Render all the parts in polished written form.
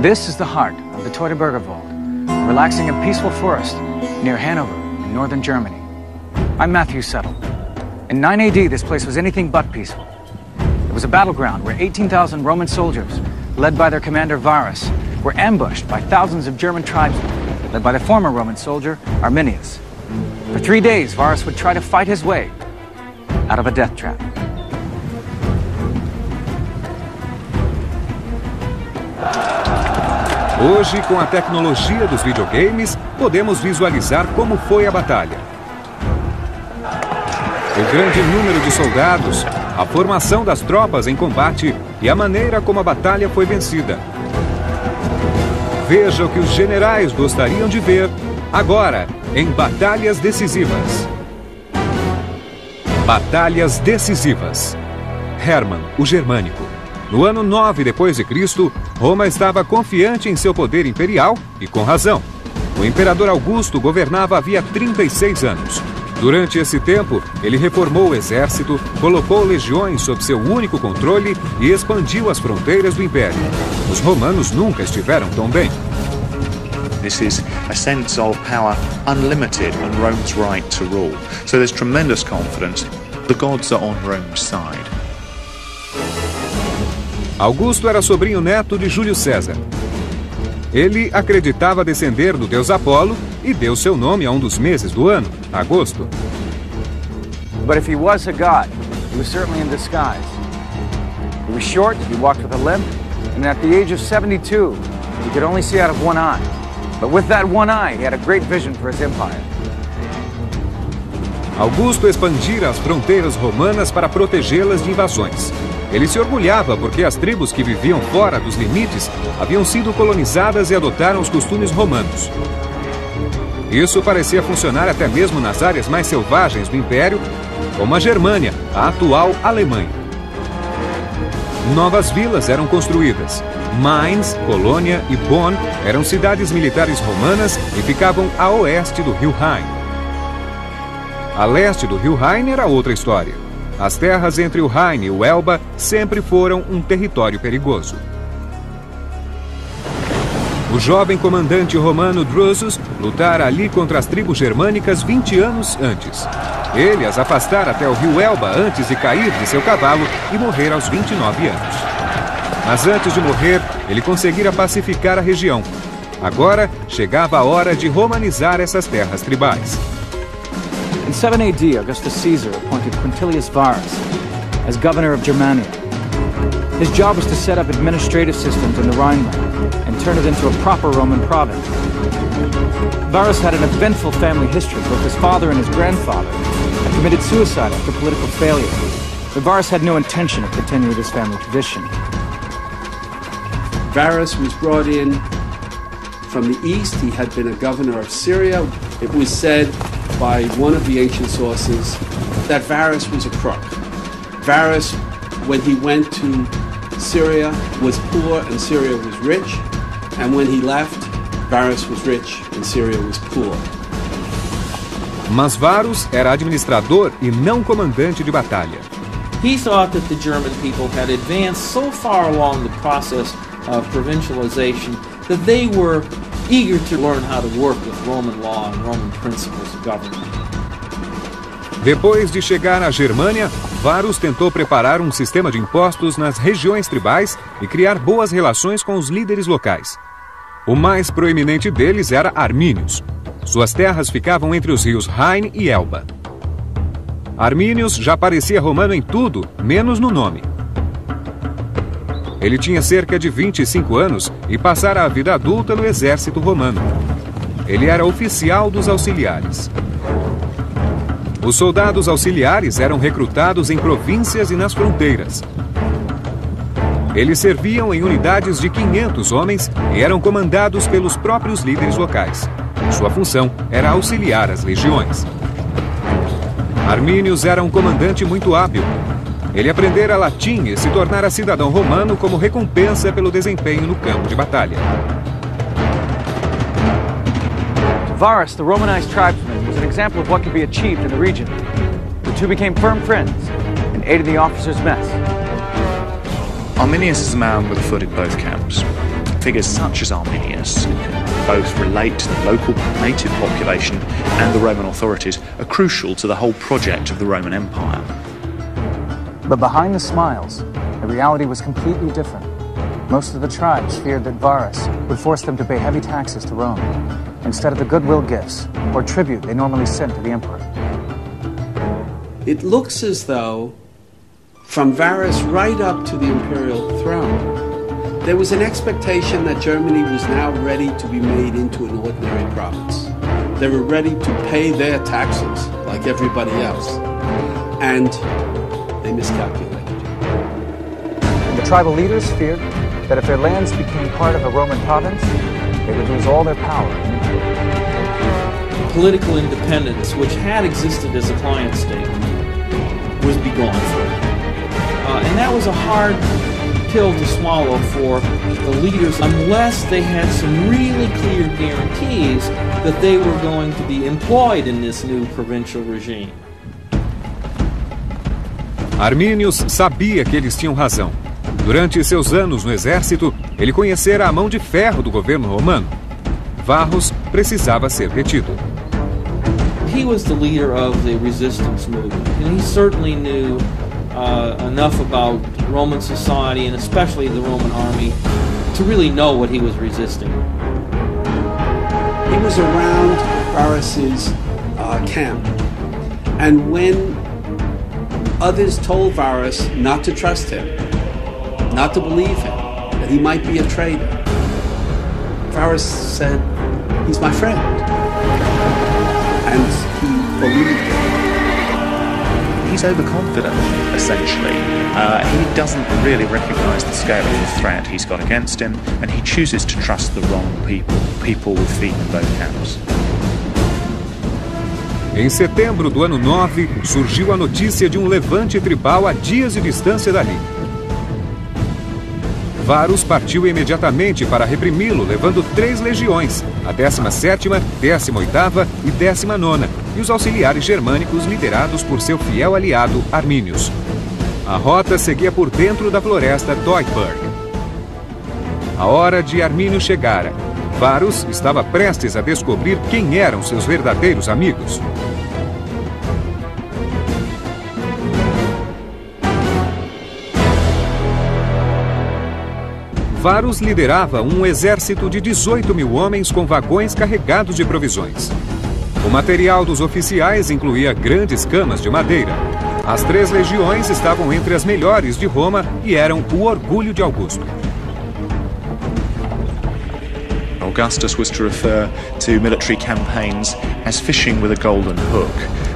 This is the heart of the Teutoburger Wald, a relaxing and peaceful forest near Hanover in northern Germany. I'm Matthew Settle. In 9 AD, this place was anything but peaceful. It was a battleground where 18,000 Roman soldiers, led by their commander Varus, were ambushed by thousands of German tribesmen, led by the former Roman soldier Arminius. For 3 days, Varus would try to fight his way out of a death trap. Hoje, com a tecnologia dos videogames, podemos visualizar como foi a batalha. O grande número de soldados, a formação das tropas em combate e a maneira como a batalha foi vencida. Veja o que os generais gostariam de ver agora em Batalhas Decisivas. Batalhas Decisivas. Hermann, o Germânico. No ano 9 d.C., Roma estava confiante em seu poder imperial e com razão. O imperador Augusto governava havia 36 anos. Durante esse tempo, ele reformou o exército, colocou legiões sob seu único controle e expandiu as fronteiras do império. Os romanos nunca estiveram tão bem. This is a sense of power unlimited and Rome's right to rule. So there's tremendous confidence. The gods are on Rome's side. Augusto era sobrinho neto de Júlio César. Ele acreditava descender do deus Apolo e deu seu nome a um dos meses do ano, agosto. But if he was a god, he was certainly in disguise. He was short, he walked with a limp, and at the age of 72, he could only see out of one eye. But with that one eye, he had a great vision for his empire. Augusto expandira as fronteiras romanas para protegê-las de invasões. Ele se orgulhava porque as tribos que viviam fora dos limites haviam sido colonizadas e adotaram os costumes romanos. Isso parecia funcionar até mesmo nas áreas mais selvagens do Império, como a Germânia, a atual Alemanha. Novas vilas eram construídas. Mainz, Colônia e Bonn eram cidades militares romanas e ficavam a oeste do rio Rhine. A leste do rio Rhine era outra história. As terras entre o Rhine e o Elba sempre foram um território perigoso. O jovem comandante romano Drusus lutara ali contra as tribos germânicas 20 anos antes. Ele as afastara até o rio Elba antes de cair de seu cavalo e morrer aos 29 anos. Mas antes de morrer, ele conseguira pacificar a região. Agora chegava a hora de romanizar essas terras tribais. In 7 AD, Augustus Caesar appointed Quintilius Varus as governor of Germania. His job was to set up administrative systems in the Rhineland and turn it into a proper Roman province. Varus had an eventful family history. Both his father and his grandfather had committed suicide after political failure. But Varus had no intention of continuing his family tradition. Varus was brought in from the east. He had been a governor of Syria. It was said by one of the ancient sources that Varus was a crook. Varus, when he went to Syria, was poor and Syria was rich. And when he left, Varus was rich and Syria was poor. Mas Varus era administrador e não comandante de batalha. He thought that the German people had advanced so far along the process of provincialization that they were eager to learn how to work with Roman law and Roman principles of government. Depois de chegar à Germânia, Varus tentou preparar um sistema de impostos nas regiões tribais e criar boas relações com os líderes locais. O mais proeminente deles era Arminius. Suas terras ficavam entre os rios Rhine e Elba. Arminius já parecia romano em tudo, menos no nome. Ele tinha cerca de 25 anos e passara a vida adulta no exército romano. Ele era oficial dos auxiliares. Os soldados auxiliares eram recrutados em províncias e nas fronteiras. Eles serviam em unidades de 500 homens e eram comandados pelos próprios líderes locais. Sua função era auxiliar as legiões. Arminius era um comandante muito hábil. Ele aprendera latim e se tornara cidadão romano como recompensa pelo desempenho no campo de batalha. To Varus, the Romanized tribesman, was an example of what could be achieved in the region. The two became firm friends and aided the officers' mess. Arminius is a man with a foot in both camps. figures such as Arminius, who can both relate to the local native population and the Roman authorities, are crucial to the whole project of the Roman Empire. But behind the smiles, the reality was completely different. Most of the tribes feared that Varus would force them to pay heavy taxes to Rome, instead of the goodwill gifts or tribute they normally sent to the emperor. It looks as though, from Varus right up to the imperial throne, there was an expectation that Germany was now ready to be made into an ordinary province. They were ready to pay their taxes like everybody else, and they miscalculated. The tribal leaders feared that if their lands became part of a Roman province, they would lose all their power and influence. Political independence, which had existed as a client state, was begone for them. And that was a hard pill to swallow for the leaders unless they had some really clear guarantees that they were going to be employed in this new provincial regime. Arminius sabia que eles tinham razão. Durante seus anos no exército, ele conhecera a mão de ferro do governo romano. Varus precisava ser retido. He was the leader of the resistance movement, and he certainly knew enough about Roman society and especially the Roman army to really know what he was resisting. He was around Varus's camp, and when others told Varus not to trust him, not to believe him, that he might be a traitor, Varus said, "He's my friend," and he believed him. He's overconfident, essentially. He doesn't really recognise the scale of the threat he's got against him, and he chooses to trust the wrong people with feet in both camps. Em setembro do ano 9, surgiu a notícia de um levante tribal a dias de distância dali. Varus partiu imediatamente para reprimi-lo, levando 3 legiões, a 17ª, 18ª e 19ª, e os auxiliares germânicos liderados por seu fiel aliado Arminius. A rota seguia por dentro da floresta Teutoburg. A hora de Arminius chegara. Varus estava prestes a descobrir quem eram seus verdadeiros amigos. Varus liderava um exército de 18.000 homens com vagões carregados de provisões. O material dos oficiais incluía grandes camas de madeira. As 3 legiões estavam entre as melhores de Roma e eram o orgulho de Augusto. Augustus was to refer to military campaigns as fishing with a golden hook.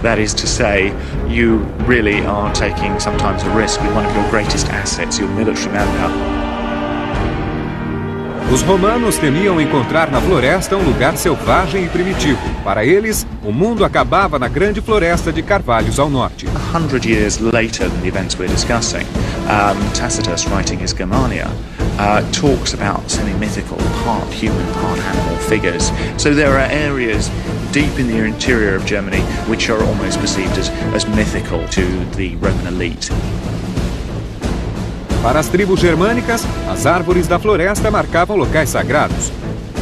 That is to say, you really are taking sometimes a risk with one of your greatest assets, your military manpower. Os romanos temiam encontrar na floresta um lugar selvagem e primitivo. Para eles, o mundo acabava na grande floresta de carvalhos ao norte. 100 years later than the events we're discussing, Tacitus, writing his Germania, talks about semi-mythical, part human, part animal figures. So there are areas deep in the interior of Germany which are almost perceived as mythical to the Roman elite. Para as tribos germânicas, as árvores da floresta marcavam locais sagrados.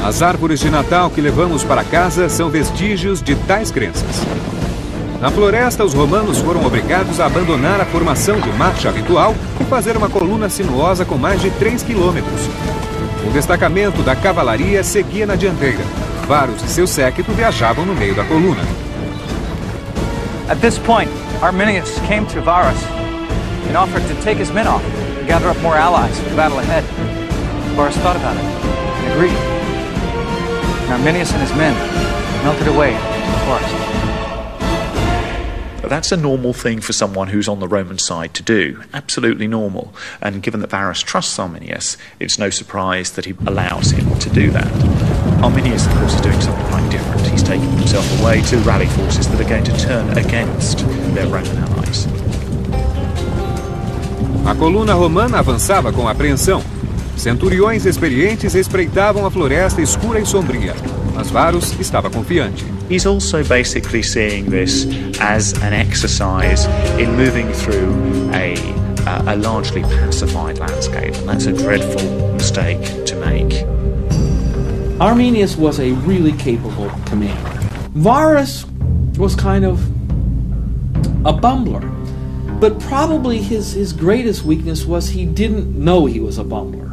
As árvores de Natal que levamos para casa são vestígios de tais crenças. Na floresta, os romanos foram obrigados a abandonar a formação de marcha habitual e fazer uma coluna sinuosa com mais de 3 quilômetros. Um destacamento da cavalaria seguia na dianteira. Varus e seu séquito viajavam no meio da coluna. At this point, Arminius came to Varus and offered to take his men off and gather up more allies for the battle ahead. Varus thought about it and agreed. And Arminius and his men melted away in the forest. That's a normal thing for someone who's on the Roman side to do. Absolutely normal. And given that Varus trusts Arminius, it's no surprise that he allows him to do that. Arminius, of course, is doing something quite different. He's taking himself away to rally forces that are going to turn against their Roman allies. A coluna romana avançava com apreensão. Centuriões experientes espreitavam a floresta escura e sombria. Mas Varus estava confiante. He's also basically seeing this as an exercise in moving through a largely pacified landscape. And that's a dreadful mistake to make. Arminius was a really capable commander. Varus was kind of a bumbler, but probably his greatest weakness was he didn't know he was a bumbler.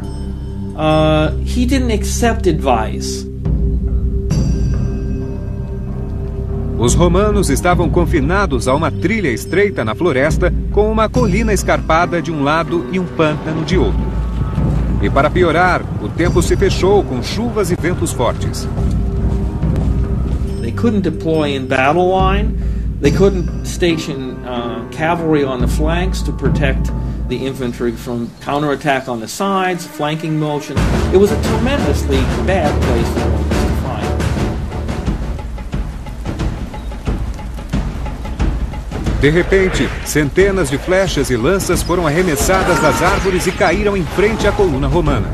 He didn't accept advice. Os romanos estavam confinados a uma trilha estreita na floresta, com uma colina escarpada de um lado e um pântano de outro. E para piorar, o tempo se fechou com chuvas e ventos fortes. They couldn't deploy in battle line. They couldn't station cavalry on the flanks to protect the infantry from counterattack on the sides, flanking motion. It was a tremendously bad place for Romans to fight. De repente, centenas de flechas e lanças foram arremessadas das árvores e caíram em frente à coluna romana.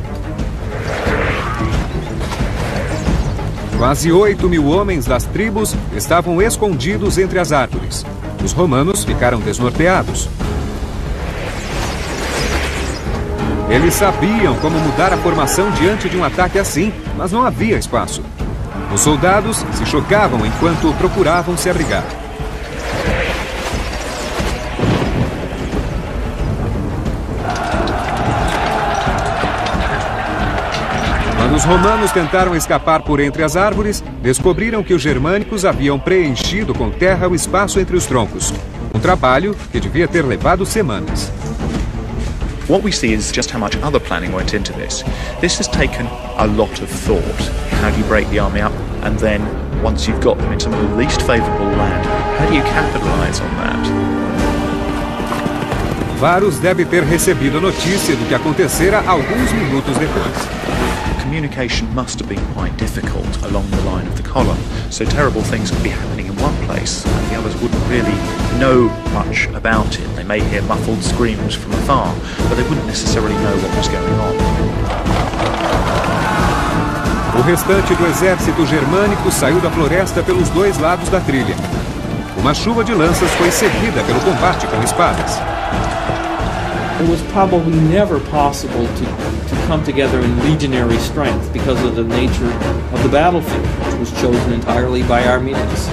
Quase 8.000 homens das tribos estavam escondidos entre as árvores. Os romanos ficaram desnorteados. Eles sabiam como mudar a formação diante de um ataque assim, mas não havia espaço. Os soldados se chocavam enquanto procuravam se abrigar. Quando os romanos tentaram escapar por entre as árvores, descobriram que os germânicos haviam preenchido com terra o espaço entre os troncos. Um trabalho que devia ter levado semanas. What we see is just how much other planning went into this. This has taken a lot of thought. How do you break the army up? And then, once you've got them in some of the least favourable land, how do you capitalise on that? Varus deve ter recebido a notícia do que acontecera alguns minutos depois. Communication must have been quite difficult along the line of the column, so terrible things could be happening in one place and the others wouldn't really know much about it. They may hear muffled screams from afar, but they wouldn't necessarily know what was going on. O restante do exército germânico saiu da floresta pelos dois lados da trilha. Uma chuva de lanças foi seguida pelo combate com espadas. It was probably never possible to come together in legionary strength because of the nature of the battlefield, which was chosen entirely by Arminius.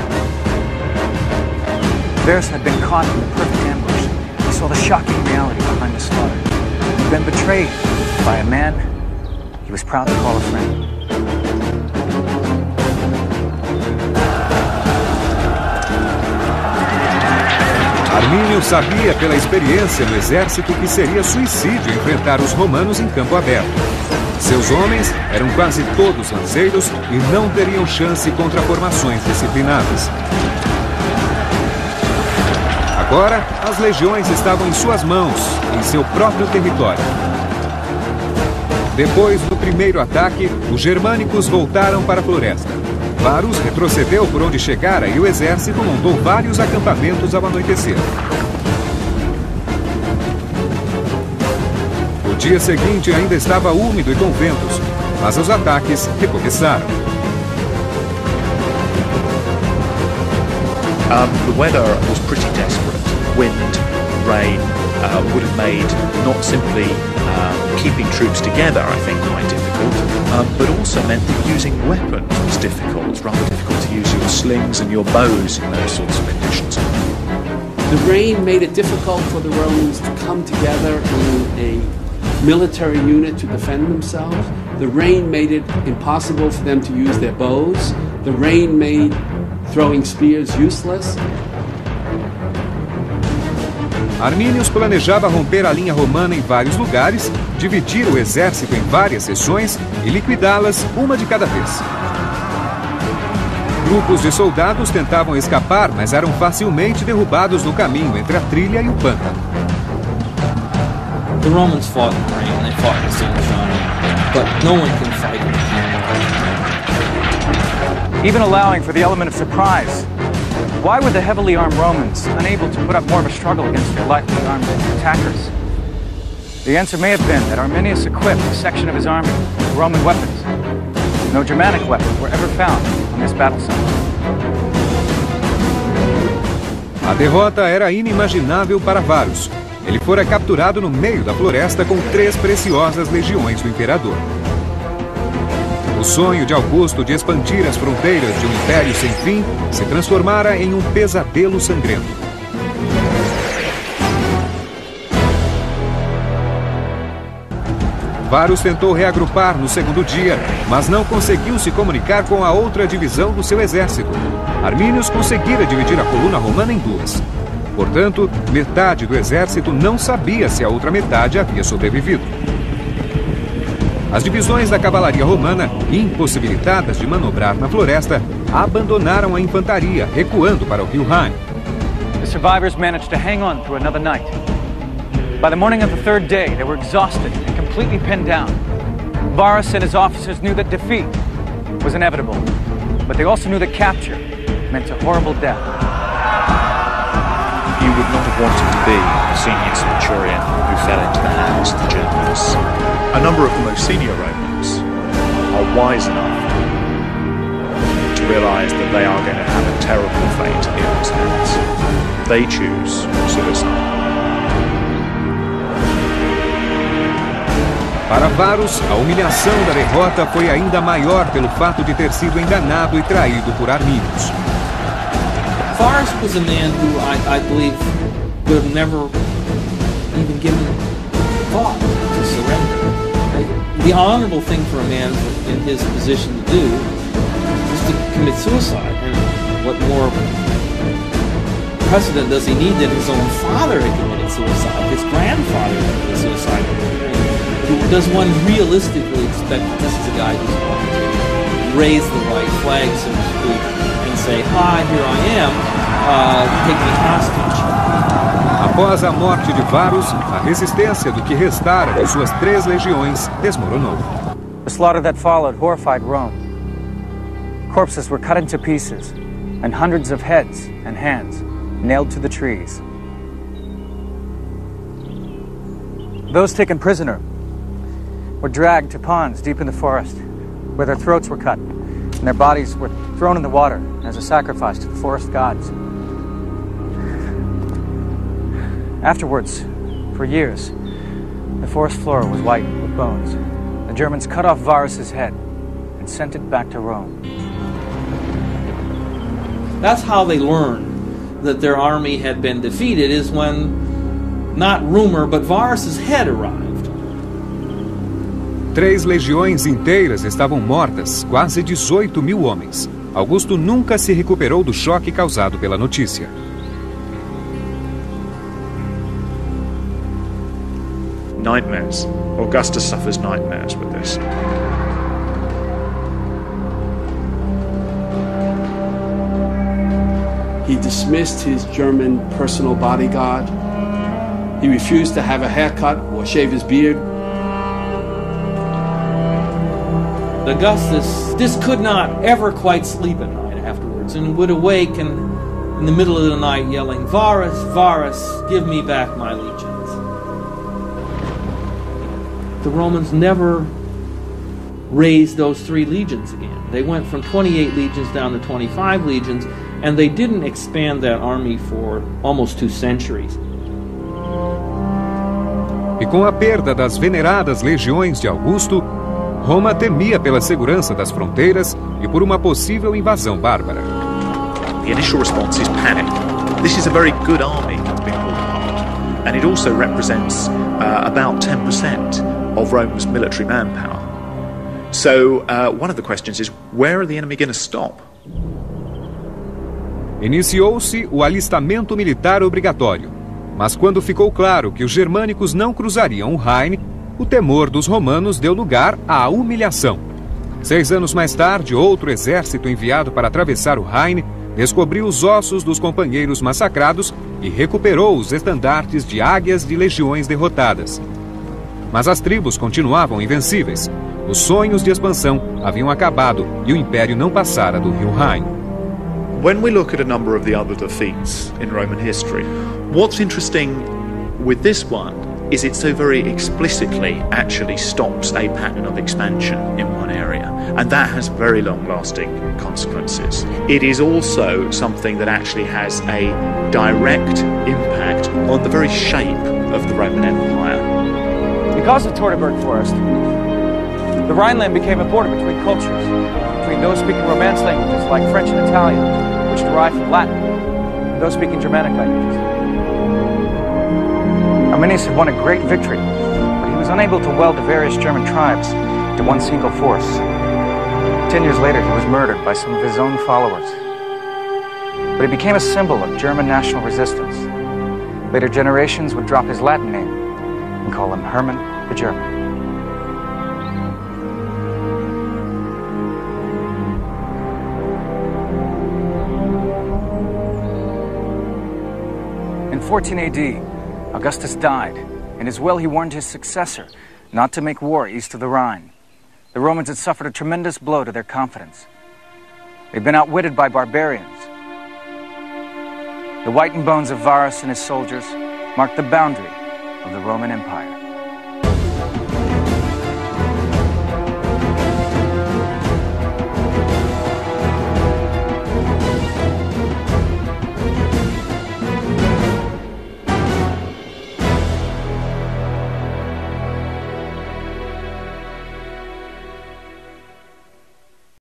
Varus had been caught in the perfect ambush. He saw the shocking reality behind the slaughter. He'd been betrayed by a man he was proud to call a friend. Armínio sabia pela experiência no exército que seria suicídio enfrentar os romanos em campo aberto. Seus homens eram quase todos lanceiros e não teriam chance contra formações disciplinadas. Agora, as legiões estavam em suas mãos, em seu próprio território. Depois do primeiro ataque, os germânicos voltaram para a floresta. Varus retrocedeu por onde chegara e o exército montou vários acampamentos ao anoitecer. O dia seguinte ainda estava úmido e com ventos, mas os ataques recomeçaram. The weather was pretty desperate. Wind, rain would have made not simply keeping troops together, I think, quite difficult, but also meant that using weapons was difficult. It's rather difficult to use your slings and your bows in those sorts of conditions. The rain made it difficult for the Romans to come together in a military unit to defend themselves. The rain made it impossible for them to use their bows. The rain made throwing spears useless. Arminius planejava romper a linha romana em vários lugares, dividir o exército em várias seções e liquidá-las uma de cada vez. Grupos de soldados tentavam escapar, mas eram facilmente derrubados no caminho entre a trilha e o pântano. The Romans fought in the rain, they fought in the sunshine, but no one can fight in the Even allowing for the element of surprise. Why were the heavily armed Romans unable to put up more of a struggle against their lightly armed attackers? The answer may have been that Arminius equipped a section of his army with Roman weapons. No Germanic weapons were ever found on this battle site. A derrota era inimaginável para Varus. Ele fora capturado no meio da floresta com 3 preciosas legiões do imperador. O sonho de Augusto de expandir as fronteiras de um império sem fim se transformara em um pesadelo sangrento. Varus tentou reagrupar no segundo dia, mas não conseguiu se comunicar com a outra divisão do seu exército. Arminius conseguira dividir a coluna romana em duas. Portanto, metade do exército não sabia se a outra metade havia sobrevivido. As divisões da cavalaria romana, impossibilitadas de manobrar na floresta, abandonaram a infantaria, recuando para o rio Rhine. The survivors managed to hang on through another night. By the morning of the third day, they were exhausted and completely pinned down. Varus and his officers knew that defeat was inevitable, but they also knew that capture meant a horrible death. You would not have wanted to be a senior centurion who fell into the hands of the Germans. A number of the most senior Romans are wise enough to realize that they are going to have a terrible fate in those hands. They choose suicide. Para Varus, a humilhação da derrota foi ainda maior pelo fato de ter sido enganado e traído por Arminius. Varus was a man who I believe would have never even given thought to surrender. The honorable thing for a man in his position to do is to commit suicide. And what more precedent does he need than his own father had committed suicide, his grandfather committed suicide? Does one realistically expect that this is a guy who's going to raise the white flag, so to speak, and say, "Hi, here I am, take me hostage"? Após a morte de Varus, a resistência do que restara de suas 3 legiões desmoronou. The slaughter that followed horrified Rome. Corpses were cut into pieces, and hundreds of heads and hands nailed to the trees. Those taken prisoner were dragged to ponds deep in the forest, where their throats were cut, and their bodies were thrown in the water as a sacrifice to the forest gods. Afterwards, for years, the forest floor was white with bones. The Germans cut off Varus's head and sent it back to Rome. That's how they learned that their army had been defeated, is when, not rumor, but Varus's head arrived. 3 legiões inteiras estavam mortas, quase 18.000 homens. Augusto nunca se recuperou do choque causado pela notícia. Nightmares. Augustus suffers nightmares with this. He dismissed his German personal bodyguard. He refused to have a haircut or shave his beard. Augustus just could not ever quite sleep at night afterwards, and would awaken in the middle of the night yelling, "Varus, Varus, give me back my legions." The Romans never raised those 3 legions again. They went from 28 legions down to 25 legions, and they didn't expand that army for almost 2 centuries. E com a perda das veneradas legiões de Augusto, Roma temia pela segurança das fronteiras e por uma possível invasão bárbara. The initial response is panic. This is a very good army that's been pulled apart, and it also represents about 10% of Rome's military manpower. So one of the questions is, where are the enemy going to stop? Iniciou-se o alistamento militar obrigatório, mas quando ficou claro que os germânicos não cruzariam o Rhine, o temor dos romanos deu lugar à humilhação. 6 anos mais tarde, outro exército enviado para atravessar o Rhine descobriu os ossos dos companheiros massacrados e recuperou os estandartes de águias de legiões derrotadas. Mas as tribos continuavam invencíveis. Os sonhos de expansão haviam acabado e o império não passara do rio Rhine. When we look at a number of the other defeats in Roman history, what's interesting with this one is it so very explicitly actually stops a pattern of expansion in one area, and that has very long-lasting consequences. It is also something that actually has a direct impact on the very shape of the Roman Empire. Because of Teutoburg Forest, The Rhineland became a border between cultures, between those speaking Romance languages like French and Italian, which derive from Latin, and those speaking Germanic languages. Arminius had won a great victory, but he was unable to weld the various German tribes into one single force. 10 years later, he was murdered by some of his own followers. But he became a symbol of German national resistance. Later generations would drop his Latin name and call him Hermann the German. In 14 AD, Augustus died. In his will, he warned his successor not to make war east of the Rhine. The Romans had suffered a tremendous blow to their confidence. They'd been outwitted by barbarians. The whitened bones of Varus and his soldiers marked the boundary of the Roman Empire.